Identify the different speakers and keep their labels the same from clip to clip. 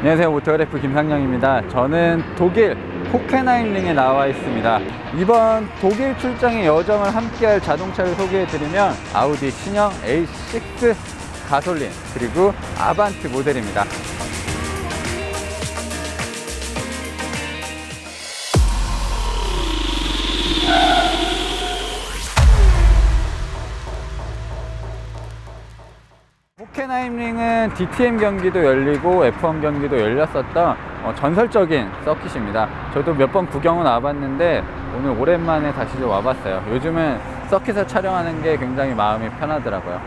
Speaker 1: 안녕하세요, 모터그래프 김상영입니다. 저는 독일 호켄하임링에 나와 있습니다. 이번 독일 출장의 여정을 함께할 자동차를 소개해드리면 아우디 신형 A6 가솔린 그리고 아반트 모델입니다. 호켄하임링은 DTM 경기도 열리고 F1 경기도 열렸었던 전설적인 서킷입니다. 저도 몇 번 구경은 와봤는데 오늘 오랜만에 다시 좀 와봤어요. 요즘은 서킷을 촬영하는 게 굉장히 마음이 편하더라고요.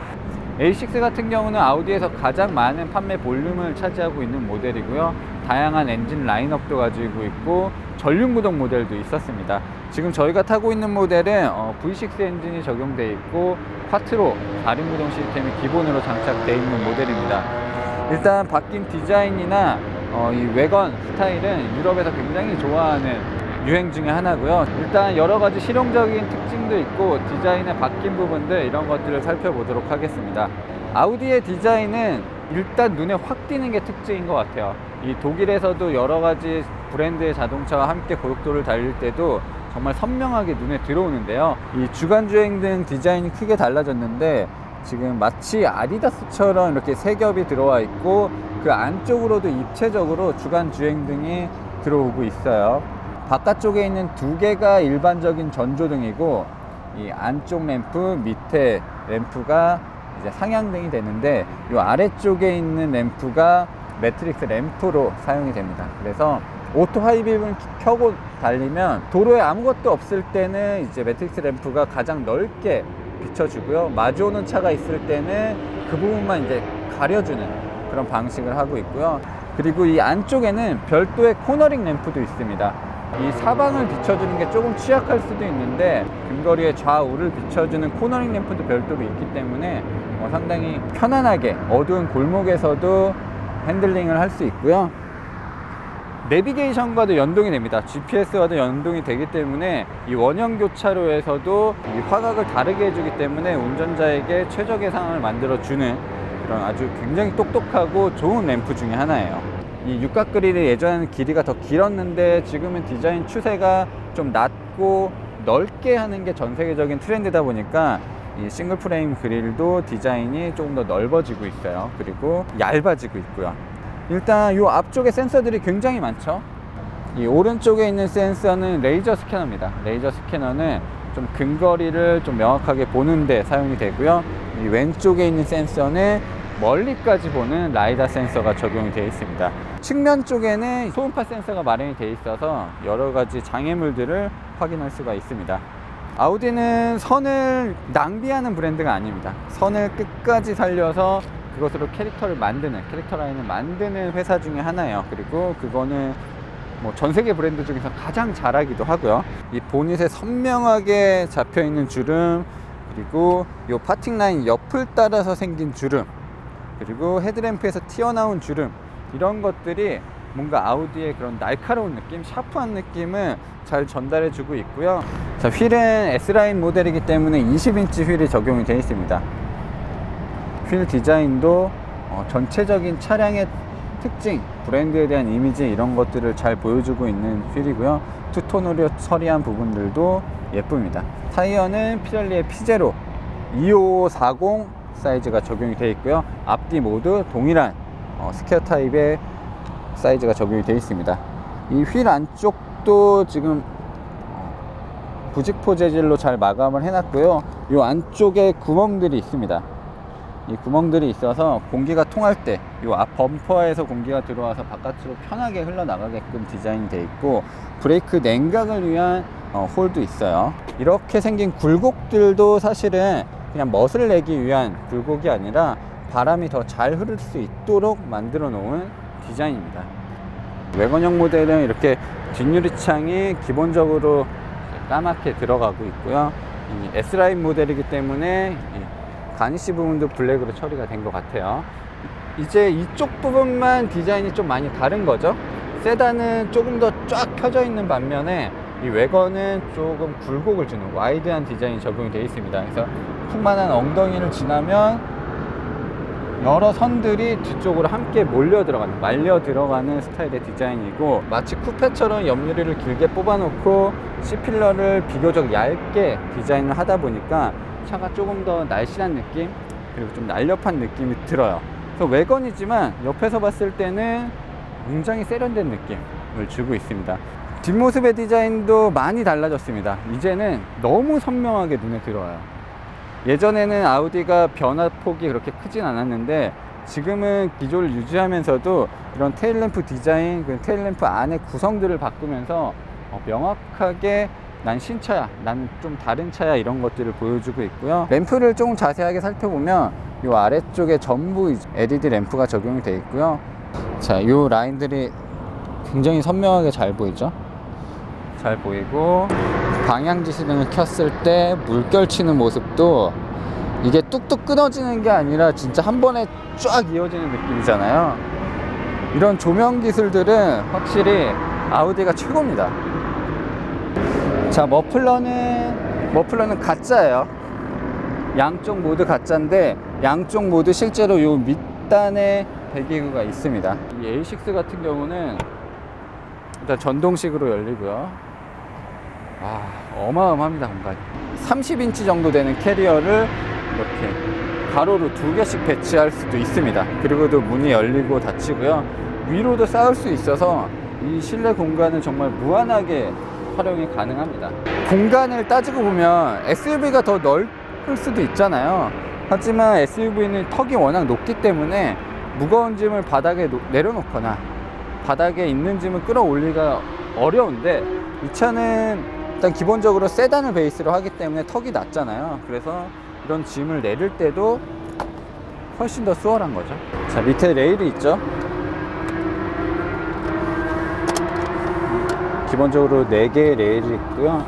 Speaker 1: A6 같은 경우는 아우디에서 가장 많은 판매 볼륨을 차지하고 있는 모델이고요. 다양한 엔진 라인업도 가지고 있고 전륜 구동 모델도 있었습니다. 지금 저희가 타고 있는 모델은 V6 엔진이 적용되어 있고 쿼트로 4륜 구동 시스템이 기본으로 장착되어 있는 모델입니다. 일단 바뀐 디자인이나 이 외관 스타일은 유럽에서 굉장히 좋아하는 유행 중에 하나고요. 일단 여러 가지 실용적인 특징도 있고 디자인의 바뀐 부분들, 이런 것들을 살펴보도록 하겠습니다. 아우디의 디자인은 일단 눈에 확 띄는 게 특징인 것 같아요. 이 독일에서도 여러 가지 브랜드의 자동차와 함께 고속도로를 달릴 때도 정말 선명하게 눈에 들어오는데요. 이 주간주행등 디자인이 크게 달라졌는데 지금 마치 아디다스처럼 이렇게 세 겹이 들어와 있고 그 안쪽으로도 입체적으로 주간주행등이 들어오고 있어요. 바깥쪽에 있는 두 개가 일반적인 전조등이고 이 안쪽 램프, 밑에 램프가 이제 상향등이 되는데 이 아래쪽에 있는 램프가 매트릭스 램프로 사용이 됩니다. 그래서 오토 하이빔을 켜고 달리면 도로에 아무것도 없을 때는 이제 매트릭스 램프가 가장 넓게 비춰주고요. 마주오는 차가 있을 때는 그 부분만 이제 가려주는 그런 방식을 하고 있고요. 그리고 이 안쪽에는 별도의 코너링 램프도 있습니다. 이 사방을 비춰주는 게 조금 취약할 수도 있는데 근거리의 좌우를 비춰주는 코너링 램프도 별도로 있기 때문에 상당히 편안하게 어두운 골목에서도 핸들링을 할 수 있고요. 내비게이션과도 연동이 됩니다. GPS와도 연동이 되기 때문에 이 원형 교차로에서도 이 화각을 다르게 해주기 때문에 운전자에게 최적의 상황을 만들어주는 그런 아주 굉장히 똑똑하고 좋은 램프 중에 하나예요. 이 육각 그릴이 예전에는 길이가 더 길었는데 지금은 디자인 추세가 좀 낮고 넓게 하는 게 전 세계적인 트렌드다 보니까 이 싱글 프레임 그릴도 디자인이 조금 더 넓어지고 있어요. 그리고 얇아지고 있고요. 일단 이 앞쪽에 센서들이 굉장히 많죠. 이 오른쪽에 있는 센서는 레이저 스캐너입니다. 레이저 스캐너는 좀 근거리를 좀 명확하게 보는 데 사용이 되고요. 이 왼쪽에 있는 센서는 멀리까지 보는 라이다 센서가 적용이 되어 있습니다. 측면 쪽에는 초음파 센서가 마련이 되어 있어서 여러 가지 장애물들을 확인할 수가 있습니다. 아우디는 선을 낭비하는 브랜드가 아닙니다. 선을 끝까지 살려서 그것으로 캐릭터 라인을 만드는 회사 중에 하나예요. 그리고 그거는 뭐 전 세계 브랜드 중에서 가장 잘하기도 하고요. 이 보닛에 선명하게 잡혀 있는 주름, 그리고 이 파팅 라인 옆을 따라서 생긴 주름, 그리고 헤드램프에서 튀어나온 주름, 이런 것들이 뭔가 아우디의 그런 날카로운 느낌, 샤프한 느낌을 잘 전달해 주고 있고요. 자, 휠은 S라인 모델이기 때문에 20인치 휠이 적용이 되어 있습니다. 휠 디자인도 전체적인 차량의 특징, 브랜드에 대한 이미지, 이런 것들을 잘 보여주고 있는 휠이고요. 투톤으로 처리한 부분들도 예쁩니다. 타이어는 피렐리의 피제로 25540 사이즈가 적용이 되어 있고요. 앞뒤 모두 동일한 스퀘어 타입의 사이즈가 적용이 되어 있습니다. 이 휠 안쪽도 지금 부직포 재질로 잘 마감을 해놨고요. 이 안쪽에 구멍들이 있습니다. 이 구멍들이 있어서 공기가 통할 때 이 앞 범퍼에서 공기가 들어와서 바깥으로 편하게 흘러나가게끔 디자인이 되어 있고, 브레이크 냉각을 위한 홀도 있어요. 이렇게 생긴 굴곡들도 사실은 그냥 멋을 내기 위한 굴곡이 아니라 바람이 더 잘 흐를 수 있도록 만들어 놓은 디자인입니다. 외관형 모델은 이렇게 뒷유리창이 기본적으로 까맣게 들어가고 있고요. 이 S라인 모델이기 때문에 가니쉬 부분도 블랙으로 처리가 된 것 같아요. 이제 이쪽 부분만 디자인이 좀 많이 다른 거죠. 세단은 조금 더 쫙 펴져 있는 반면에 이 외관은 조금 굴곡을 주는 와이드한 디자인이 적용이 되어 있습니다. 그래서 풍만한 엉덩이를 지나면 여러 선들이 뒤쪽으로 함께 몰려 들어가는, 말려 들어가는 스타일의 디자인이고, 마치 쿠페처럼 옆유리를 길게 뽑아놓고 C필러를 비교적 얇게 디자인을 하다 보니까 차가 조금 더 날씬한 느낌, 그리고 좀 날렵한 느낌이 들어요. 그래서 외건이지만 옆에서 봤을 때는 굉장히 세련된 느낌을 주고 있습니다. 뒷모습의 디자인도 많이 달라졌습니다. 이제는 너무 선명하게 눈에 들어와요. 예전에는 아우디가 변화폭이 그렇게 크진 않았는데 지금은 기조를 유지하면서도 이런 테일램프 디자인, 그 테일램프 안에 구성들을 바꾸면서 명확하게 난 신차야, 나는 좀 다른 차야, 이런 것들을 보여주고 있고요. 램프를 조금 자세하게 살펴보면 이 아래쪽에 전부 LED 램프가 적용이 되어 있고요. 자, 이 라인들이 굉장히 선명하게 잘 보이죠? 잘 보이고, 방향지 시등을 켰을 때 물결 치는 모습도 이게 뚝뚝 끊어지는 게 아니라 진짜 한 번에 쫙 이어지는 느낌이잖아요. 이런 조명 기술들은 확실히 아우디가 최고입니다. 자, 머플러는 가짜예요. 양쪽 모두 가짜인데 양쪽 모두 실제로 요 밑단에 배기구가 있습니다. 이 A6 같은 경우는 일단 전동식으로 열리고요. 어마어마합니다. 공간이 30인치 정도 되는 캐리어를 이렇게 가로로 2개씩 배치할 수도 있습니다. 그리고도 문이 열리고 닫히고요. 위로도 쌓을 수 있어서 이 실내 공간은 정말 무한하게 활용이 가능합니다. 공간을 따지고 보면 SUV가 더 넓을 수도 있잖아요. 하지만 SUV는 턱이 워낙 높기 때문에 무거운 짐을 바닥에 내려놓거나 바닥에 있는 짐을 끌어올리기가 어려운데, 이 차는 일단 기본적으로 세단을 베이스로 하기 때문에 턱이 낮잖아요. 그래서 이런 짐을 내릴 때도 훨씬 더 수월한 거죠. 자, 밑에 레일이 있죠. 기본적으로 4개의 레일이 있고요.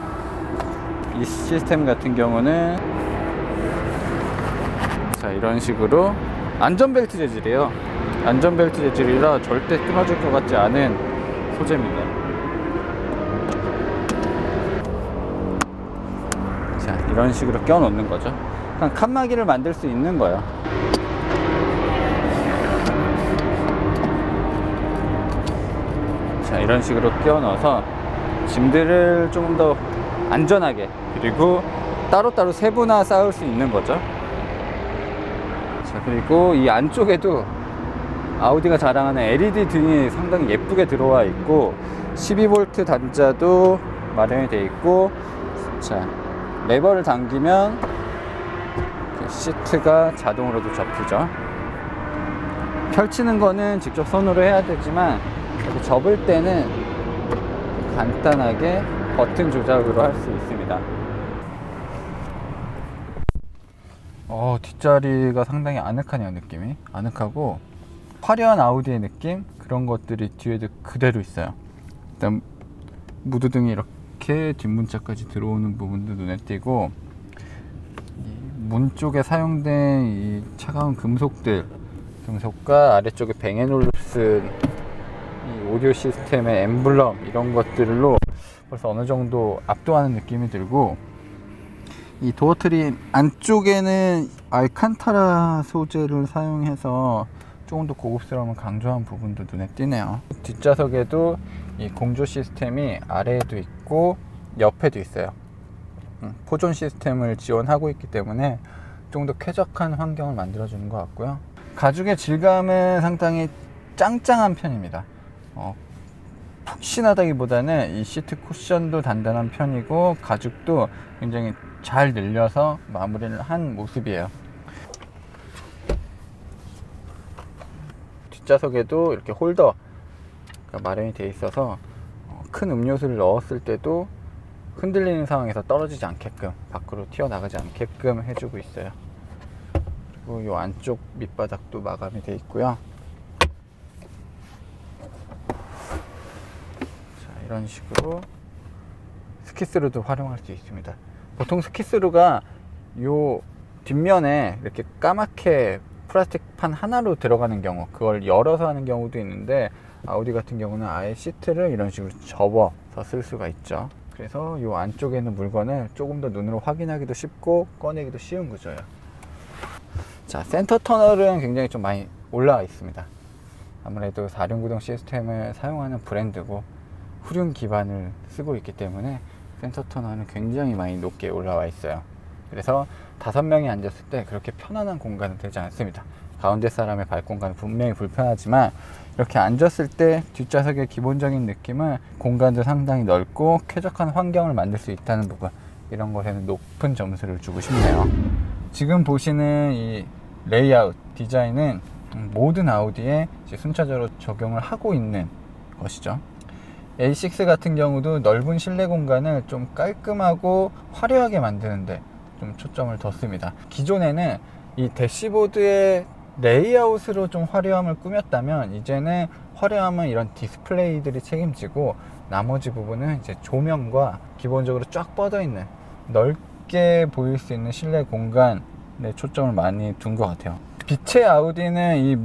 Speaker 1: 이 시스템 같은 경우는 자, 이런 식으로 안전벨트 재질이에요. 안전벨트 재질이라 절대 끊어질 것 같지 않은 소재입니다. 자, 이런 식으로 껴 놓는 거죠. 그냥 칸막이를 만들 수 있는 거예요. 자, 이런 식으로 끼워 넣어서 짐들을 조금 더 안전하게, 그리고 따로따로 세분화 쌓을 수 있는 거죠. 자, 그리고 이 안쪽에도 아우디가 자랑하는 LED 등이 상당히 예쁘게 들어와 있고, 12V 단자도 마련이 되어 있고, 자, 레버를 당기면 시트가 자동으로도 접히죠. 펼치는 거는 직접 손으로 해야 되지만 이렇게 접을 때는 간단하게 버튼 조작으로 할 수 있습니다. 뒷자리가 상당히 아늑하네요. 느낌이 아늑하고 화려한 아우디의 느낌, 그런 것들이 뒤에도 그대로 있어요. 일단 무드등이 이렇게 뒷문짝까지 들어오는 부분도 눈에 띄고, 문 쪽에 사용된 이 차가운 금속과 아래쪽에 뱅앤올uf슨 이 오디오 시스템의 엠블럼, 이런 것들로 벌써 어느 정도 압도하는 느낌이 들고, 이 도어 트림 안쪽에는 알칸타라 소재를 사용해서 조금 더 고급스러움을 강조한 부분도 눈에 띄네요. 뒷좌석에도 이 공조 시스템이 아래에도 있고 옆에도 있어요. 포존 시스템을 지원하고 있기 때문에 좀 더 쾌적한 환경을 만들어주는 것 같고요. 가죽의 질감은 상당히 짱짱한 편입니다. 푹신하다기보다는 이 시트 쿠션도 단단한 편이고, 가죽도 굉장히 잘 늘려서 마무리를 한 모습이에요. 뒷좌석에도 이렇게 홀더가 마련이 되어 있어서 큰 음료수를 넣었을 때도 흔들리는 상황에서 떨어지지 않게끔, 밖으로 튀어나가지 않게끔 해주고 있어요. 그리고 이 안쪽 밑바닥도 마감이 되어 있고요. 자, 이런 식으로 스키스루도 활용할 수 있습니다. 보통 스키스루가 요 뒷면에 이렇게 까맣게 플라스틱 판 하나로 들어가는 경우, 그걸 열어서 하는 경우도 있는데, 아우디 같은 경우는 아예 시트를 이런 식으로 접어서 쓸 수가 있죠. 그래서 이 안쪽에 있는 물건을 조금 더 눈으로 확인하기도 쉽고 꺼내기도 쉬운 구조예요. 자, 센터 터널은 굉장히 좀 많이 올라와 있습니다. 아무래도 4륜구동 시스템을 사용하는 브랜드고 후륜 기반을 쓰고 있기 때문에 센터 터널은 굉장히 많이 높게 올라와 있어요. 그래서 5명이 앉았을 때 그렇게 편안한 공간은 되지 않습니다. 가운데 사람의 발 공간은 분명히 불편하지만 이렇게 앉았을 때 뒷좌석의 기본적인 느낌은 공간도 상당히 넓고 쾌적한 환경을 만들 수 있다는 부분, 이런 것에는 높은 점수를 주고 싶네요. 지금 보시는 이 레이아웃 디자인은 모든 아우디에 순차적으로 적용을 하고 있는 것이죠. A6 같은 경우도 넓은 실내 공간을 좀 깔끔하고 화려하게 만드는데 좀 초점을 뒀습니다. 기존에는 이 대시보드의 레이아웃으로 좀 화려함을 꾸몄다면 이제는 화려함은 이런 디스플레이들이 책임지고 나머지 부분은 이제 조명과 기본적으로 쫙 뻗어 있는 넓게 보일 수 있는 실내 공간에 초점을 많이 둔 것 같아요. 빛의 아우디는 이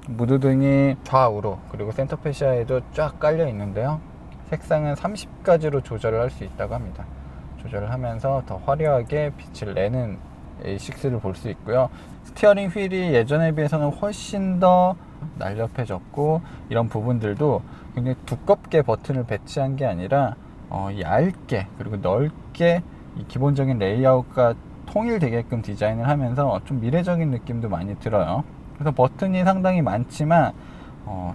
Speaker 1: 무드등이 좌우로 그리고 센터 패시아에도 쫙 깔려 있는데요. 색상은 30가지로 조절을 할 수 있다고 합니다. 조절을 하면서 더 화려하게 빛을 내는 A6를 볼 수 있고요. 스티어링 휠이 예전에 비해서는 훨씬 더 날렵해졌고 이런 부분들도 굉장히 두껍게 버튼을 배치한 게 아니라 얇게 그리고 넓게 이 기본적인 레이아웃과 통일되게끔 디자인을 하면서 좀 미래적인 느낌도 많이 들어요. 그래서 버튼이 상당히 많지만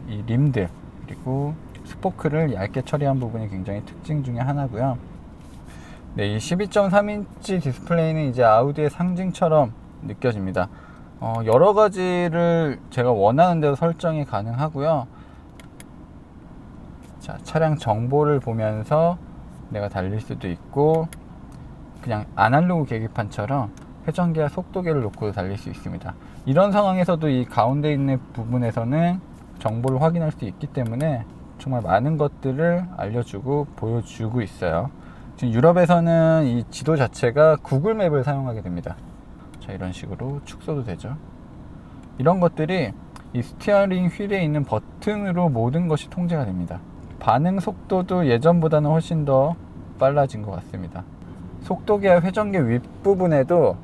Speaker 1: 이 림들 그리고 스포크를 얇게 처리한 부분이 굉장히 특징 중에 하나고요. 네, 이 12.3인치 디스플레이는 이제 아우디의 상징처럼 느껴집니다. 여러 가지를 제가 원하는 대로 설정이 가능하고요. 자, 차량 정보를 보면서 내가 달릴 수도 있고 그냥 아날로그 계기판처럼 회전기와 속도계를 놓고 달릴 수 있습니다. 이런 상황에서도 이 가운데 있는 부분에서는 정보를 확인할 수 있기 때문에 정말 많은 것들을 알려주고 보여주고 있어요. 지금 유럽에서는 이 지도 자체가 구글 맵을 사용하게 됩니다. 자, 이런 식으로 축소도 되죠. 이런 것들이 이 스티어링 휠에 있는 버튼으로 모든 것이 통제가 됩니다. 반응 속도도 예전보다는 훨씬 더 빨라진 것 같습니다. 속도계와 회전기 윗부분에도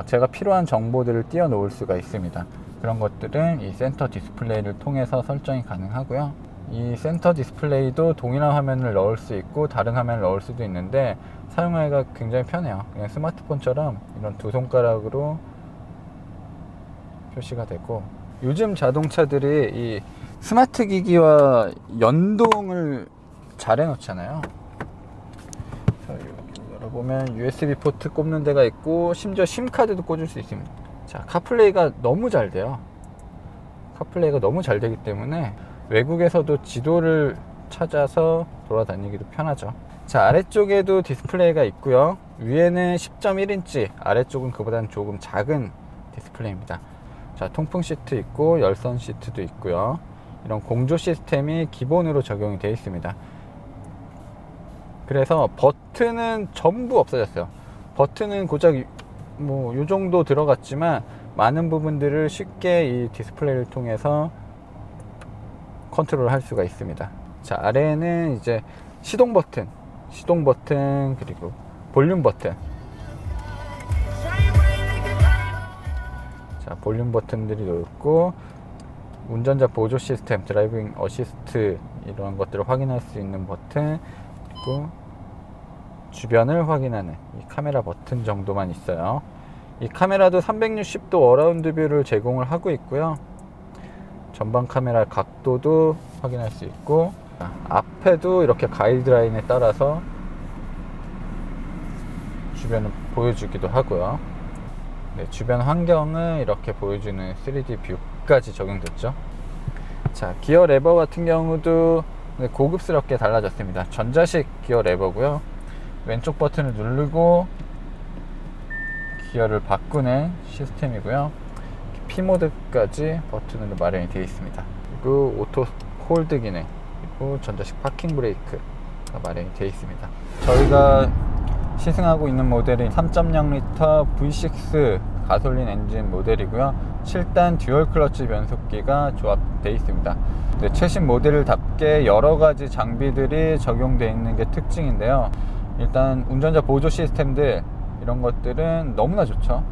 Speaker 1: 제가 필요한 정보들을 띄워 놓을 수가 있습니다. 그런 것들은 이 센터 디스플레이를 통해서 설정이 가능하고요. 이 센터 디스플레이도 동일한 화면을 넣을 수 있고 다른 화면을 넣을 수도 있는데 사용하기가 굉장히 편해요. 그냥 스마트폰처럼 이런 두 손가락으로 표시가 되고, 요즘 자동차들이 이 스마트 기기와 연동을 잘 해놓잖아요. 열어보면 USB 포트 꼽는 데가 있고 심지어 심카드도 꽂을 수 있습니다. 자, 카플레이가 너무 잘 돼요. 카플레이가 너무 잘 되기 때문에 외국에서도 지도를 찾아서 돌아다니기도 편하죠. 자, 아래쪽에도 디스플레이가 있고요. 위에는 10.1인치, 아래쪽은 그보다는 조금 작은 디스플레이입니다. 자, 통풍 시트 있고 열선 시트도 있고요. 이런 공조 시스템이 기본으로 적용이 되어 있습니다. 그래서 버튼은 전부 없어졌어요. 버튼은 고작 요 정도 들어갔지만 많은 부분들을 쉽게 이 디스플레이를 통해서 컨트롤 할 수가 있습니다. 자, 아래에는 이제 시동 버튼 그리고 볼륨 버튼. 자, 볼륨 버튼들이 있고 운전자 보조 시스템, 드라이빙 어시스트 이런 것들을 확인할 수 있는 버튼, 그리고 주변을 확인하는 이 카메라 버튼 정도만 있어요. 이 카메라도 360도 어라운드 뷰를 제공을 하고 있고요. 전방 카메라 각도도 확인할 수 있고, 앞에도 이렇게 가이드라인에 따라서 주변을 보여주기도 하고요. 네, 주변 환경을 이렇게 보여주는 3D 뷰까지 적용됐죠. 자, 기어 레버 같은 경우도 고급스럽게 달라졌습니다. 전자식 기어 레버고요. 왼쪽 버튼을 누르고 기어를 바꾸는 시스템이고요. P모드까지 버튼으로 마련이 되어 있습니다. 그리고 오토 홀드 기능, 그리고 전자식 파킹 브레이크가 마련이 되어 있습니다. 저희가 시승하고 있는 모델이 3.0L V6 가솔린 엔진 모델이고요. 7단 듀얼 클러치 변속기가 조합되어 있습니다. 네, 최신 모델답게 여러가지 장비들이 적용되어 있는 게 특징인데요. 일단 운전자 보조 시스템들 이런 것들은 너무나 좋죠.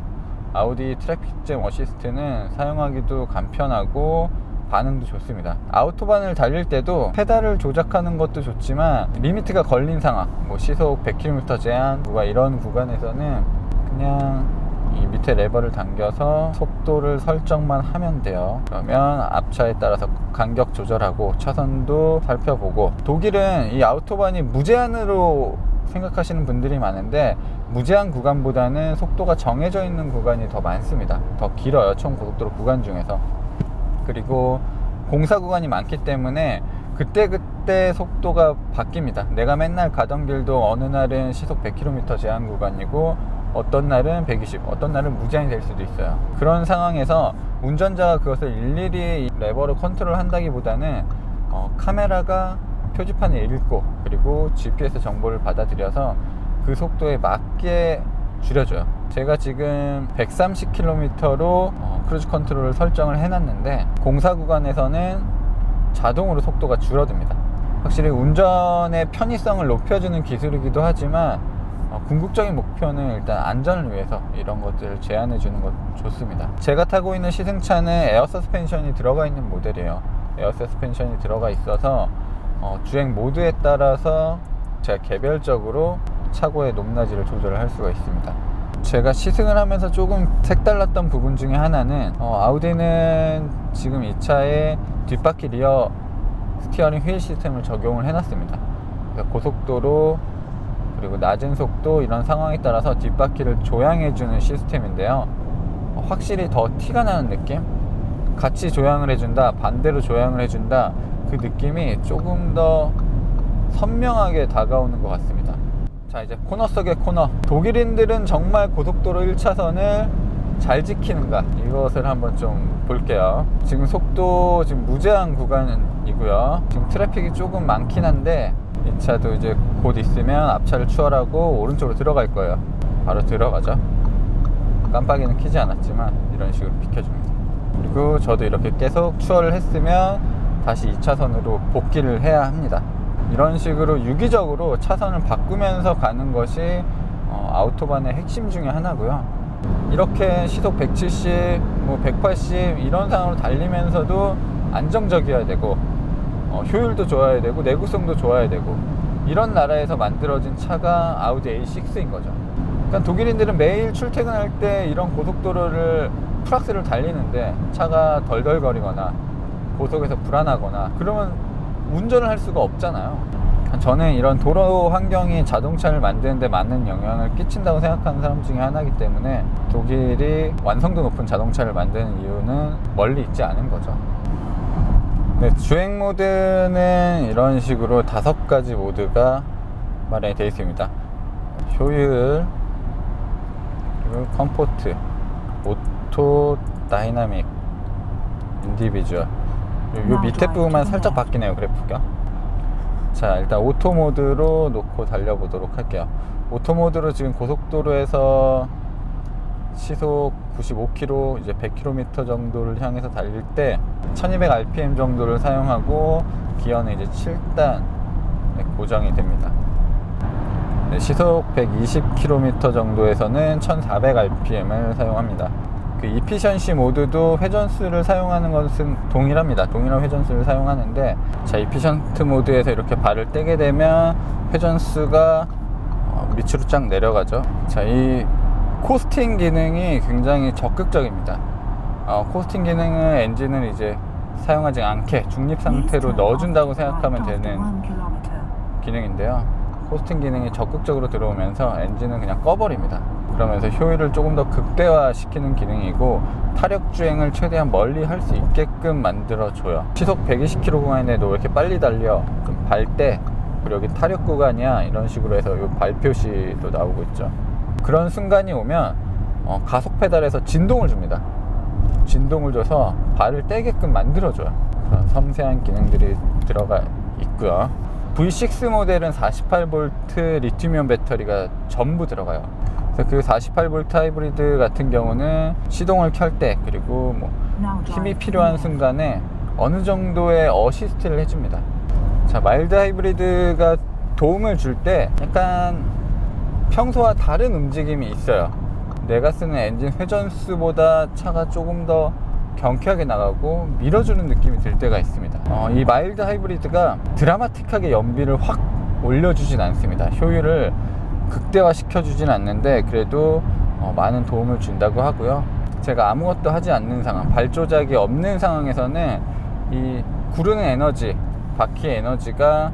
Speaker 1: 아우디 트래픽 잼 어시스트는 사용하기도 간편하고 반응도 좋습니다. 아우토반을 달릴 때도 페달을 조작하는 것도 좋지만 리미트가 걸린 상황, 뭐 시속 100km 제한 이런 구간에서는 그냥 이 밑에 레버를 당겨서 속도를 설정만 하면 돼요. 그러면 앞차에 따라서 간격 조절하고 차선도 살펴보고, 독일은 이 아우토반이 무제한으로 생각하시는 분들이 많은데 무제한 구간보다는 속도가 정해져 있는 구간이 더 많습니다. 더 길어요, 총 고속도로 구간 중에서. 그리고 공사 구간이 많기 때문에 그때그때 속도가 바뀝니다. 내가 맨날 가던 길도 어느 날은 시속 100km 제한 구간이고 어떤 날은 120, 어떤 날은 무제한이 될 수도 있어요. 그런 상황에서 운전자가 그것을 일일이 레버를 컨트롤 한다기보다는 카메라가 표지판을 읽고 그리고 GPS 정보를 받아들여서 그 속도에 맞게 줄여줘요. 제가 지금 130km로 크루즈 컨트롤을 설정을 해놨는데 공사 구간에서는 자동으로 속도가 줄어듭니다. 확실히 운전의 편의성을 높여주는 기술이기도 하지만 궁극적인 목표는 일단 안전을 위해서 이런 것들을 제한해 주는 것 좋습니다. 제가 타고 있는 시승차는 에어 서스펜션이 들어가 있는 모델이에요. 에어 서스펜션이 들어가 있어서 주행 모드에 따라서 제가 개별적으로 차고의 높낮이를 조절을 할 수가 있습니다. 제가 시승을 하면서 조금 색달랐던 부분 중에 하나는 아우디는 지금 이 차에 뒷바퀴 리어 스티어링 휠 시스템을 적용을 해놨습니다. 그래서 고속도로 그리고 낮은 속도 이런 상황에 따라서 뒷바퀴를 조향해주는 시스템인데요. 확실히 더 티가 나는 느낌? 같이 조향을 해준다, 반대로 조향을 해준다, 그 느낌이 조금 더 선명하게 다가오는 것 같습니다. 자, 이제 코너 속의 코너. 독일인들은 정말 고속도로 1차선을 잘 지키는가, 이것을 한번 좀 볼게요. 지금 속도 지금 무제한 구간이고요. 지금 트래픽이 조금 많긴 한데 이 차도 이제 곧 있으면 앞차를 추월하고 오른쪽으로 들어갈 거예요. 바로 들어가죠. 깜빡이는 켜지 않았지만 이런 식으로 비켜줍니다. 그리고 저도 이렇게 계속 추월을 했으면 다시 2차선으로 복귀를 해야 합니다. 이런 식으로 유기적으로 차선을 바꾸면서 가는 것이 아우토반의 핵심 중에 하나고요. 이렇게 시속 170, 180 이런 상황으로 달리면서도 안정적이어야 되고 효율도 좋아야 되고 내구성도 좋아야 되고, 이런 나라에서 만들어진 차가 아우디 A6인 거죠. 그러니까 독일인들은 매일 출퇴근할 때 이런 고속도로를 풀악셀을 달리는데 차가 덜덜거리거나 고속에서 불안하거나 그러면 운전을 할 수가 없잖아요. 저는 이런 도로 환경이 자동차를 만드는 데 많은 영향을 끼친다고 생각하는 사람 중에 하나이기 때문에 독일이 완성도 높은 자동차를 만드는 이유는 멀리 있지 않은 거죠. 네, 주행 모드는 이런 식으로 5가지 모드가 마련이 되어 있습니다. 효율, 그리고 컴포트, 오토, 다이나믹, 인디비주얼. 요 밑에 부분만 살짝 바뀌네요, 그래프가. 자, 일단 오토 모드로 놓고 달려보도록 할게요. 오토 모드로 지금 고속도로에서 시속 95km, 이제 100km 정도를 향해서 달릴 때 1200rpm 정도를 사용하고 기어는 이제 7단 고정이 됩니다. 네, 시속 120km 정도에서는 1400rpm을 사용합니다. 그 이피션시 모드도 회전수를 사용하는 것은 동일합니다. 동일한 회전수를 사용하는데, 자, 이피션트 모드에서 이렇게 발을 떼게 되면 회전수가 밑으로 쫙 내려가죠. 자, 이 코스팅 기능이 굉장히 적극적입니다. 코스팅 기능은 엔진을 이제 사용하지 않게 중립 상태로 넣어준다고 생각하면 되는 기능인데요. 코스팅 기능이 적극적으로 들어오면서 엔진은 그냥 꺼버립니다. 그러면서 효율을 조금 더 극대화시키는 기능이고 타력 주행을 최대한 멀리 할 수 있게끔 만들어줘요. 시속 120km 구간에도 왜 이렇게 빨리 달려? 그럼 발 때, 그리고 여기 타력 구간이야, 이런 식으로 해서 이 발 표시도 나오고 있죠. 그런 순간이 오면 가속 페달에서 진동을 줍니다. 진동을 줘서 발을 떼게끔 만들어줘요. 그런 섬세한 기능들이 들어가 있고요. V6 모델은 48V 리튬이온 배터리가 전부 들어가요. 그래서 그 48V 하이브리드 같은 경우는 시동을 켤 때, 그리고 힘이 필요한 순간에 어느 정도의 어시스트를 해줍니다. 자, 마일드 하이브리드가 도움을 줄 때 약간 평소와 다른 움직임이 있어요. 내가 쓰는 엔진 회전수보다 차가 조금 더 경쾌하게 나가고 밀어주는 느낌이 들 때가 있습니다. 이 마일드 하이브리드가 드라마틱하게 연비를 확 올려주진 않습니다. 효율을 극대화 시켜주진 않는데 그래도 많은 도움을 준다고 하고요. 제가 아무것도 하지 않는 상황, 발 조작이 없는 상황에서는 이 구르는 에너지, 바퀴의 에너지가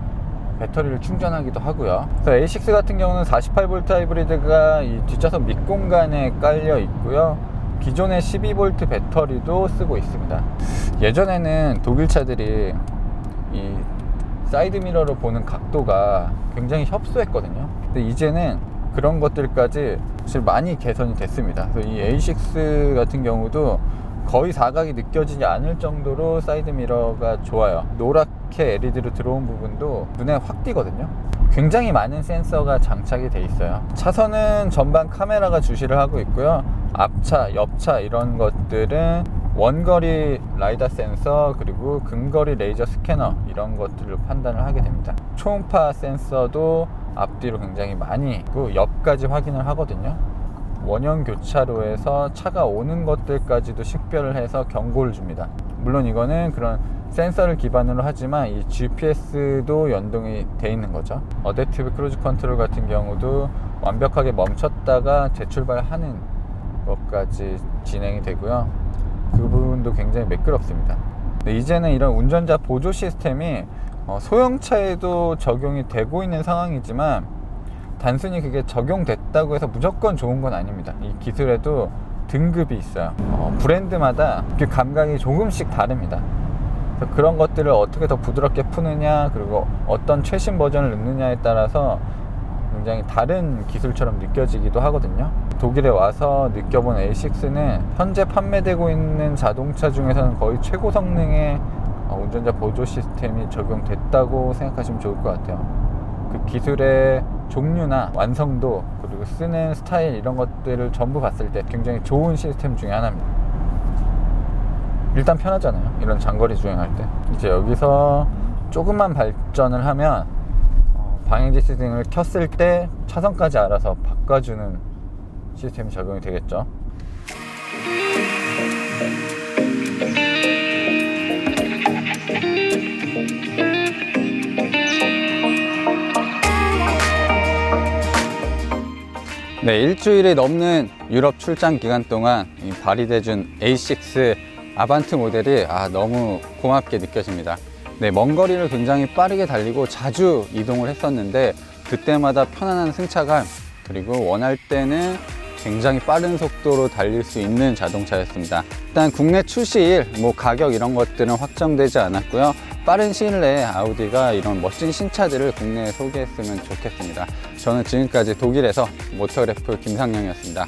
Speaker 1: 배터리를 충전하기도 하고요. 그래서 A6 같은 경우는 48V 하이브리드가 이 뒷좌석 밑공간에 깔려 있고요. 기존의 12V 배터리도 쓰고 있습니다. 예전에는 독일 차들이 이 사이드미러로 보는 각도가 굉장히 협소했거든요. 근데 이제는 그런 것들까지 사실 많이 개선이 됐습니다. 그래서 이 A6 같은 경우도 거의 사각이 느껴지지 않을 정도로 사이드미러가 좋아요. 노랗게 LED로 들어온 부분도 눈에 확 띄거든요. 굉장히 많은 센서가 장착이 돼 있어요. 차선은 전방 카메라가 주시를 하고 있고요. 앞차, 옆차 이런 것들은 원거리 라이다 센서 그리고 근거리 레이저 스캐너 이런 것들을 판단을 하게 됩니다. 초음파 센서도 앞뒤로 굉장히 많이 있고 옆까지 확인을 하거든요. 원형 교차로에서 차가 오는 것들까지도 식별을 해서 경고를 줍니다. 물론 이거는 그런 센서를 기반으로 하지만 이 GPS도 연동이 돼 있는 거죠. 어댑티브 크루즈 컨트롤 같은 경우도 완벽하게 멈췄다가 재출발하는 것까지 진행이 되고요. 그 부분도 굉장히 매끄럽습니다. 근데 이제는 이런 운전자 보조 시스템이 소형차에도 적용이 되고 있는 상황이지만 단순히 그게 적용됐다고 해서 무조건 좋은 건 아닙니다. 이 기술에도 등급이 있어요. 브랜드마다 그 감각이 조금씩 다릅니다. 그래서 그런 것들을 어떻게 더 부드럽게 푸느냐 그리고 어떤 최신 버전을 넣느냐에 따라서 굉장히 다른 기술처럼 느껴지기도 하거든요. 독일에 와서 느껴본 A6는 현재 판매되고 있는 자동차 중에서는 거의 최고 성능의 운전자 보조 시스템이 적용됐다고 생각하시면 좋을 것 같아요. 그 기술의 종류나 완성도 그리고 쓰는 스타일 이런 것들을 전부 봤을 때 굉장히 좋은 시스템 중에 하나입니다. 일단 편하잖아요. 이런 장거리 주행할 때. 이제 여기서 조금만 발전을 하면 방향지 시스템을 켰을 때 차선까지 알아서 바꿔주는 시스템이 적용이 되겠죠. 네, 일주일이 넘는 유럽 출장 기간 동안 이 발휘돼준 A6 아반트 모델이 너무 고맙게 느껴집니다. 네, 먼 거리를 굉장히 빠르게 달리고 자주 이동을 했었는데 그때마다 편안한 승차감 그리고 원할 때는 굉장히 빠른 속도로 달릴 수 있는 자동차였습니다. 일단 국내 출시일 가격 이런 것들은 확정되지 않았고요. 빠른 시일 내에 아우디가 이런 멋진 신차들을 국내에 소개했으면 좋겠습니다. 저는 지금까지 독일에서 모터그래프 김상영이었습니다.